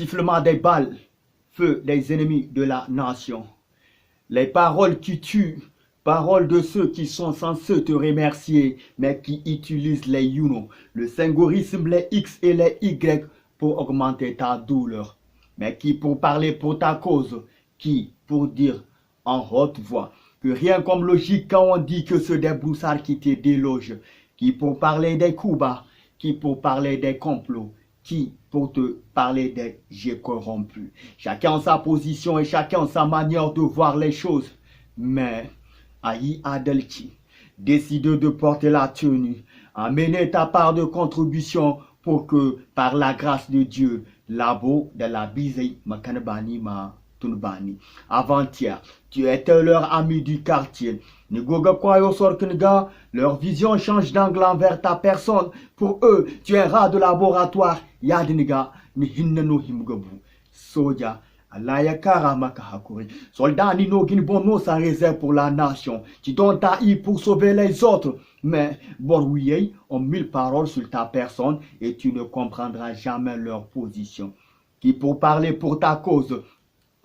sifflement des balles, feu des ennemis de la nation. Les paroles qui tuent, paroles de ceux qui sont censés te remercier, mais qui utilisent les you, le singorisme, les X et les Y pour augmenter ta douleur, mais qui pour parler pour ta cause, qui pour dire en haute voix que rien comme logique quand on dit que c'est des broussards qui te délogent, qui pour parler des coups bas, qui pour parler des complots, qui pour te parler des j'ai corrompu. Chacun sa position et chacun sa manière de voir les choses. Mais Aïe Adelchi décide de porter la tenue, amener ta part de contribution pour que par la grâce de Dieu, labo de la bise makanbani ma tunbani. Avant-hier, tu étais leur ami du quartier. Leur vision change d'angle envers ta personne. Pour eux, tu es un rat de laboratoire. Yadiniga, ni hinnano himgabu. Soja, Alaya Karamaka Hakuri. Soldat Nino Ginbono sans réserve pour la nation. Tu donnes ta i pour sauver les autres. Mais Borouye ont mille paroles sur ta personne et tu ne comprendras jamais leur position. Qui pour parler pour ta cause,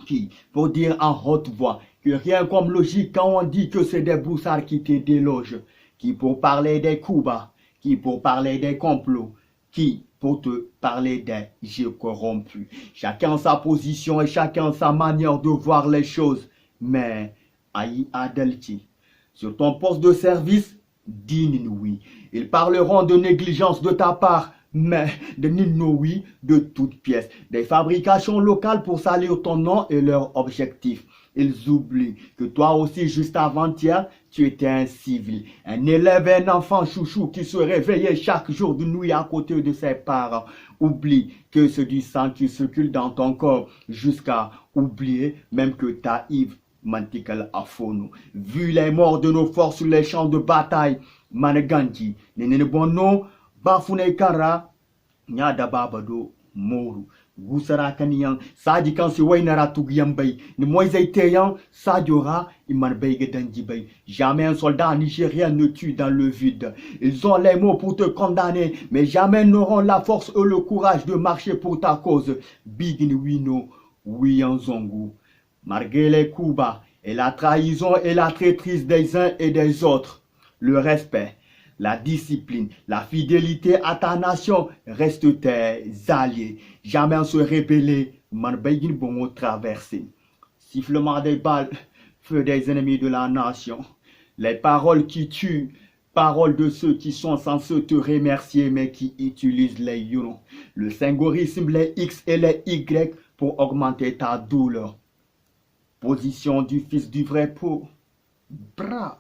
qui pour dire en haute voix que rien comme logique quand on dit que c'est des broussards qui te délogent, qui pour parler des coups bas, qui pour parler des complots, qui pour te parler des jeux corrompus. Chacun sa position et chacun sa manière de voir les choses. Mais Aïe Adelchi, sur ton poste de service, dis oui. Ils parleront de négligence de ta part, mais de oui de toutes pièces. Des fabrications locales pour salir ton nom et leur objectif. Ils oublient que toi aussi, juste avant-hier, tu étais un civil, un élève, un enfant chouchou qui se réveillait chaque jour de nuit à côté de ses parents. Oublie que c'est du sang qui circule dans ton corps jusqu'à oublier même que Taïf Mantikal Afono. Vu les morts de nos forces sur les champs de bataille, Maneganji, Nenebono, Bafune Kara, Nyada Babado, Moru. Gusara Kaniyan, Sadi Kansi Wainara Tugiyambay, ni Moisaiteyan, Sadiora, Imanbege Danjibay. Jamais un soldat nigérien ne tue dans le vide. Ils ont les mots pour te condamner, mais jamais n'auront la force et le courage de marcher pour ta cause. Bigin Wino, Wiyanzongu. Malgré les coups bas et la trahison et la traîtrise des uns et des autres, le respect, la discipline, la fidélité à ta nation restent tes alliés. Jamais se rébeller, manbegin bon traverser. Sifflement des balles, feu des ennemis de la nation. Les paroles qui tuent, paroles de ceux qui sont censés te remercier mais qui utilisent les you, le singorisme, les X et les Y pour augmenter ta douleur. Position du fils du vrai pot. Bra.